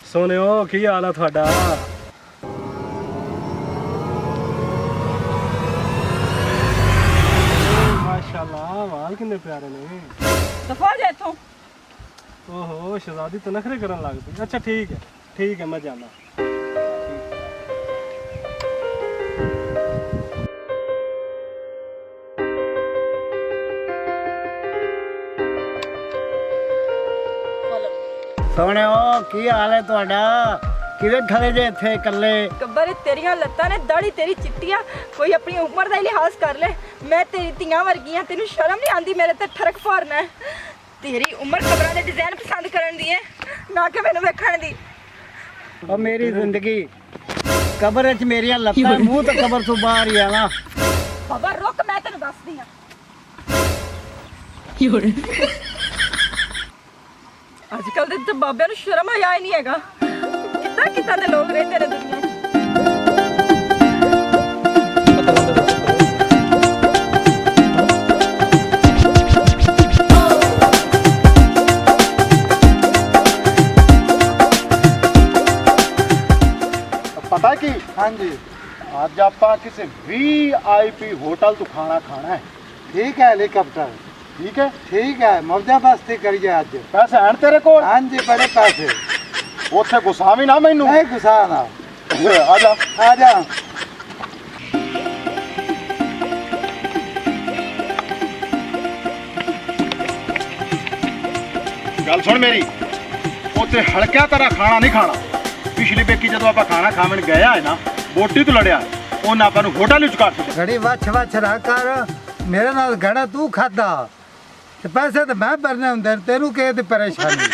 सोनियो की हाल है तुहाडा? माशाल्लाह वाल कितने प्यारे ने। दफा जा इथों। ओहो शहजादी तो नखरे करन लग पई। अच्छा ठीक है मैं जाना। सोने की हाल है तुहाडा? किधर खड़े जे इत्थे इकल्ले? गब्बर तेरियां लत्तां ने दाढ़ी तेरी चिट्टिया कोई अपनी उम्र दा लिहाज कर ले। मैं तेरी तियां वर्गी हां, तेनू शर्म नहीं आंदी मेरे ते ठरक फारना है। तेरी उम्र कबरां दे डिजाइन पसंद करन दी है ना कि मैनू वेखण दी। और मेरी जिंदगी कबर च मेरियां लत्तां मुंह तो कबर तो बाहर ही आना। खबर रुक मैं तेनू दसदी हां। अजकल दे ते बाबे नू शर्म आया ही नहीं हैगा। कितना दे लोग रहते ने दुनिया च। पता की? हाँ जी, अज आप किसी VIP होटल तो खाना है। ठीक है हेलीकॉप्टर, ठीक है ठीक है मौजा बस्ती करिए अज। पैसे हैं तेरे को? हाँ जी बड़े पैसे। उथे गुस्सा भी ना मैनू। नहीं गुस्सा ना। आजा आजा। गल सुन मेरी, उथे हल्का तरह खाना नहीं खाना। पिछली बेकी जो आप खाना खावन गया है ना, बोटी तो लड़िया उन्हें आप होटल ही चुका दिया। घड़ी वछ रह कर मेरे नाल घड़ा तू खादा ते पैसे तो मैं भरने होंदे, तेनू के दी परेशानी?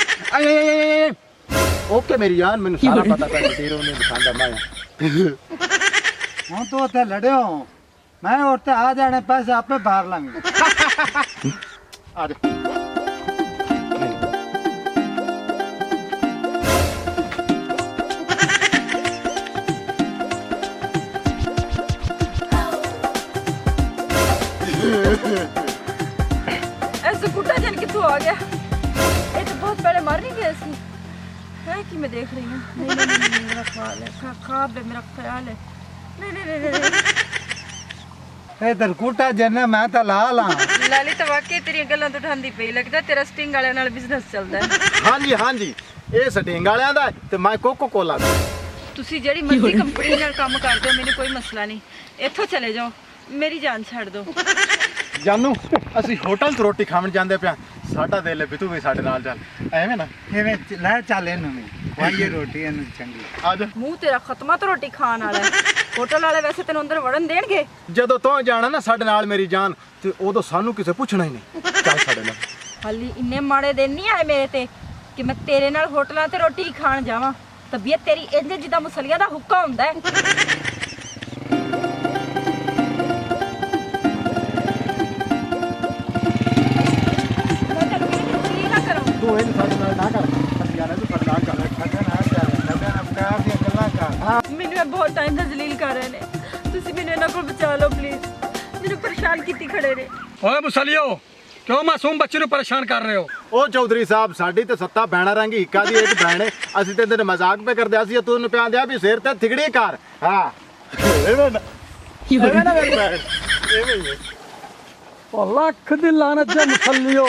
ओके मेरी जान, मैंने सारा पता कर तेरे ने दिखांदा मैं। हूँ तो उत्थे लड़े हो, मैं उत्थे आ जाने पैसे आपे भर लांगे। आ जा। ऐसे कुत्ता जन कितों आ गया? ये तो बहुत पहले मर नहीं गया सी है कि मैं देख रही हूँ। नहीं, मेरा ख्याल है, ख्वाब है, मेरा ख्याल है। नहीं। ए तरकुटा जन्ने मैं तो ला ला। लाली तो वाकई तेरी गल्लां तो ठांदी पई, लगदा तेरा स्टिंग वाले नाल बिजनेस चलदा है। हाँ जी, ये सटिंग वालियां दा ते मैं कोको कोला दा। ਤੁਸੀਂ ਜਿਹੜੀ ਮਰਜ਼ੀ ਕੰਪਨੀ ਨਾਲ ਕੰਮ ਕਰਦੇ ਹੋ, ਮੈਨੂੰ ਕੋਈ ਮਸਲਾ ਨਹੀਂ। ਇੱਥੋਂ ਚਲੇ ਜਾਓ, ਮੇਰੀ ਜਾਨ ਛੱਡ ਦਿਓ। जानू ਅਸੀਂ ਹੋਟਲ ਤੋਂ ਰੋਟੀ ਖਾਣ ਜਾਂਦੇ ਪਿਆ, ਸਾਡਾ ਦਿਲ ਹੈ ਵੀ ਤੂੰ ਵੀ ਸਾਡੇ ਨਾਲ ਚੱਲ। ਐਵੇਂ ਨਾ एवें ले चल इनू भी खाइए रोटी इनू चंगी। ਆ ਜਾ। ਮੂੰਹ ਤੇਰਾ ਖਤਮਾ ਤੋਂ ਰੋਟੀ ਖਾਣ ਵਾਲਾ ਹੈ। ਹੋਟਲ ਵਾਲੇ ਵੈਸੇ ਤੈਨੂੰ ਅੰਦਰ ਵੜਨ ਦੇਣਗੇ? ਜਦੋਂ ਤੂੰ ਜਾਣਾ ਨਾ ਸਾਡੇ ਨਾਲ ਮੇਰੀ ਜਾਨ, ਤੇ ਉਦੋਂ ਸਾਨੂੰ ਕਿਸੇ ਪੁੱਛਣਾ ਹੀ ਨਹੀਂ। ਚੱਲ ਸਾਡੇ ਨਾਲ। ਹਾਲੀ ਇੰਨੇ ਮਾੜੇ ਦਿਨ ਨਹੀਂ ਆਏ ਮੇਰੇ ਤੇ ਕਿ ਮੈਂ ਤੇਰੇ ਨਾਲ ਹੋਟਲਾਂ ਤੇ ਰੋਟੀ ਖਾਣ ਜਾਵਾਂ। ਤਬੀਅਤ ਤੇਰੀ ਇੰਜ ਜਿੱਦਾਂ ਮੁਸਲੀਆਂ ਦਾ ਹੁੱਕਾ ਹੁੰਦਾ ਹੈ। ਮੈਂ ਤੈਨੂੰ ਕਹਿੰਦੀ ਕੀ ਨਾ ਕਰੋ। ਤੂੰ ਇਹ ਸਾਡੇ ਨਾਲ ਨਾ ਕਰ, ਅਸੀਂ ਆਣਾ ਤੂੰ ਸਾਡੇ ਨਾਲ ਚੱਲ। ਮੈਨੂੰ ਇਹ ਬਹੁਤ ਟਾਈਮ ਦਾ ਜਲੀਲ ਕਰ ਰਹੇ ਨੇ। ਤੁਸੀਂ ਮੈਨੂੰ ਇਹਨਾਂ ਕੋਲ ਬਚਾ ਲਓ ਪਲੀਜ਼। ਮੈਨੂੰ ਪਰੇਸ਼ਾਨ ਕੀਤੀ ਖੜੇ ਨੇ। ओए मुसलियो क्यों मासूम बच्चे ਨੂੰ परेशान कर रहे हो? ਉਹ ਚੌਧਰੀ ਸਾਹਿਬ, ਸਾਡੀ ਤੇ ਸੱਤਾ ਭੈਣਾ ਰੰਗੀ ਇੱਕਾ ਦੀ ਇੱਕ ਭੈਣ ਹੈ। ਅਸੀਂ ਤੇ ਤੇਰੇ ਮਜ਼ਾਕ ਪੇ ਕਰਦੇ ਸੀ, ਤੂੰ ਨੂੰ ਪਿਆਂਦਿਆ ਵੀ ਸਿਰ ਤੇ ਥਿਗੜੀ ਕਰ। ਹਾਂ ਐਵੇਂ ਨਾ ਮੇਰੀ ਭੈਣ ਐਵੇਂ ਹੀ ओ लख दी लानत जे मुसलियो।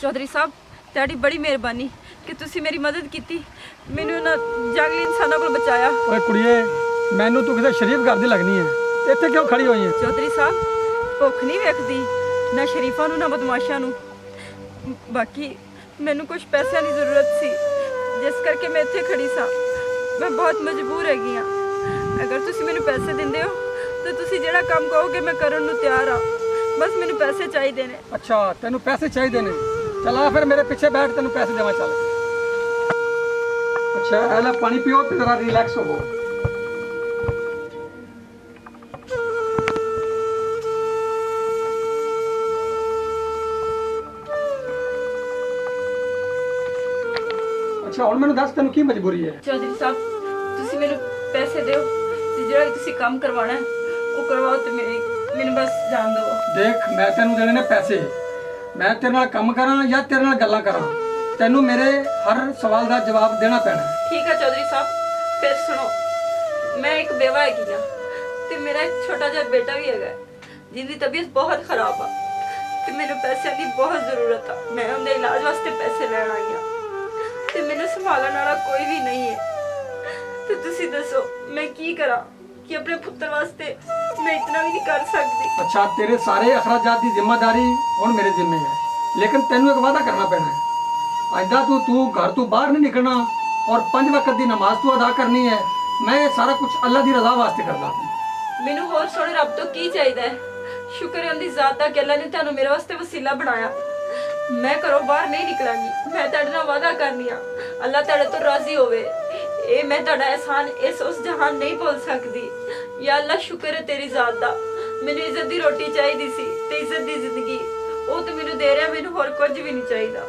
ਚੌਧਰੀ ਸਾਹਿਬ ਤੁਹਾਡੀ ਬੜੀ ਮਿਹਰਬਾਨੀ ਕਿ ਤੁਸੀਂ ਮੇਰੀ ਮਦਦ ਕੀਤੀ, ਮੈਨੂੰ ਇਹਨਾਂ ਜੰਗਲੀ ਇਨਸਾਨਾਂ ਕੋਲ ਬਚਾਇਆ। ओए कुड़िए मैनू तू किसी शरीफ घर दी लगनी है, इत्थे क्यों खड़ी हुई है? ਚੌਧਰੀ ਸਾਹਿਬ ਭੁੱਖ ਨਹੀਂ ਵੇਖਦੀ ਨਾ ਸ਼ਰੀਫਾਂ ਨੂੰ ਨਾ ਬਦਮਾਸ਼ਾਂ ਨੂੰ। ਬਾਕੀ ਮੈਨੂੰ ਕੁਝ ਪੈਸਿਆਂ ਦੀ ਜ਼ਰੂਰਤ ਸੀ, ਜਿਸ ਕਰਕੇ ਮੈਂ ਇੱਥੇ ਖੜੀ ਸਾਂ। ਮੈਂ ਬਹੁਤ ਮਜਬੂਰ ਹੈਗੀ ਹਾਂ। ਅਗਰ ਤੁਸੀਂ ਮੈਨੂੰ ਪੈਸੇ ਦਿੰਦੇ ਹੋ ਤਾਂ ਤੁਸੀਂ ਜਿਹੜਾ ਕੰਮ ਕਹੋਗੇ ਮੈਂ ਕਰਨ ਨੂੰ ਤਿਆਰ ਹਾਂ। ਬਸ ਮੈਨੂੰ ਪੈਸੇ ਚਾਹੀਦੇ ਨੇ। अच्छा तेनू पैसे चाहिए ने? चला फिर मेरे पीछे बैठ, तेनू पैसे देवा। चल अच्छा एला पानी पियो ते जरा रिलैक्स हो। अच्छा हुण मैनू दस तेनू की मजबूरी है? ਚੌਧਰੀ ਸਾਹਿਬ ਤੁਸੀਂ ਮੈਨੂੰ ਪੈਸੇ ਦਿਓ ਤੇ ਜਿਹੜਾ ਵੀ ਤੁਸੀਂ ਕੰਮ ਕਰਵਾਉਣਾ ਹੈ ਉਹ ਕਰਵਾਓ ਤੇ ਮੈਨੂੰ ਬਸ ਜਾਣ ਦਿਓ। देख मैं तेनू देने ने पैसे, मैं तेरे नाल काम करा या तेरे नाल गल्लां करा? ਤੈਨੂੰ ਮੇਰੇ ਹਰ ਸਵਾਲ ਦਾ ਜਵਾਬ ਦੇਣਾ ਪੈਣਾ ਹੈ। ਠੀਕ ਹੈ ਚੌਧਰੀ ਸਾਹਿਬ, ਫਿਰ ਸੁਣੋ। ਮੈਂ ਇੱਕ ਬੇਵਾ ਹੈਗੀ ਹਾਂ ਤੇ ਮੇਰਾ ਇੱਕ ਛੋਟਾ ਜਿਹਾ ਬੇਟਾ ਵੀ ਹੈਗਾ ਜਿਹਦੀ ਤਬੀਅਤ ਬਹੁਤ ਖਰਾਬ ਆ ਤੇ ਮੈਨੂੰ ਪੈਸਿਆਂ ਦੀ ਬਹੁਤ ਜ਼ਰੂਰਤ ਆ। ਮੈਂ ਉਹਦੇ ਇਲਾਜ ਵਾਸਤੇ ਪੈਸੇ ਲੈਣ ਆਈ ਹਾਂ ਤੇ ਮੈਨੂੰ ਸੰਭਾਲਣ ਵਾਲਾ ਕੋਈ ਵੀ ਨਹੀਂ ਹੈ। ਤੇ ਤੁਸੀਂ ਦੱਸੋ ਮੈਂ ਕੀ ਕਰਾਂ ਕਿ ਆਪਣੇ ਪੁੱਤਰ ਵਾਸਤੇ ਮੈਂ ਇਤਨਾ ਵੀ ਨਹੀਂ ਕਰ ਸਕਦੀ। ਅੱਛਾ, ਤੇਰੇ ਸਾਰੇ ਅਖਰਾਜਾਤ ਦੀ ਜ਼ਿੰਮੇਵਾਰੀ ਹੁਣ ਮੇਰੇ ਜ਼ਿੰਮੇ ਹੈ, ਲੇਕਿन ਤੈਨੂੰ ਇੱਕ ਵਾਅਦਾ ਕਰਨਾ ਪੈਣਾ ਹੈ। ਆਇੰਦਾ ਤੂੰ ਘਰ ਤੋਂ ਬਾਹਰ ਨਹੀਂ ਨਿਕਲਣਾ ਔਰ 5 ਵਕਤ ਦੀ ਨਮਾਜ਼ ਤੂੰ ਅਦਾ ਕਰਨੀ ਹੈ। ਮੈਂ ਇਹ ਸਾਰਾ ਕੁਝ ਅੱਲਾ ਦੀ ਰਜ਼ਾ ਵਾਸਤੇ ਕਰਦਾ। ਮੈਨੂੰ ਹੋਰ ਸੋਹਣੇ ਰੱਬ ਤੋਂ ਕੀ ਚਾਹੀਦਾ ਹੈ? ਸ਼ੁਕਰ ਹੈ ਉਹਦੀ ਜ਼ਾਤ ਦਾ ਕਿ ਅੱਲਾ ਨੇ ਤੁਹਾਨੂੰ ਮੇਰੇ ਵਾਸਤੇ ਵਸੀਲਾ ਬਣਾਇਆ। ਮੈਂ ਘਰੋਂ ਬਾਹਰ ਨਹੀਂ ਨਿਕਲਾਂਗੀ। ਮੈਂ ਤੁਹਾਡੇ ਨਾਲ ਵਾਅਦਾ ਕਰਨੀ ਆ, ਅੱਲਾ ਤੁਹਾਡੇ ਤੋਂ ਰਾਜ਼ੀ ਹੋਵੇ। ਇਹ ਮੈਂ ਤੁਹਾਡਾ ਅਹਿਸਾਨ ਇਸ ਉਸ ਜਹਾਨ ਨਹੀਂ ਭੁੱਲ ਸਕਦੀ। ਯਾ ਅੱਲਾ, ਸ਼ੁਕਰ ਹੈ ਤੇਰੀ ਜ਼ਾਤ ਦਾ। ਮੈਨੂੰ ਇੱਜ਼ਤ ਦੀ ਰੋਟੀ ਚਾਹੀਦੀ ਸੀ ਤੇ ਇੱਜ਼ਤ ਦੀ ਜ਼ਿੰਦਗੀ ਉਹ ਤੂੰ ਮੈਨੂੰ ਦੇ ਰਿਹਾ। ਮੈਨੂੰ ਹੋਰ ਕੁਝ ਵੀ ਨਹੀਂ ਚਾਹੀਦਾ।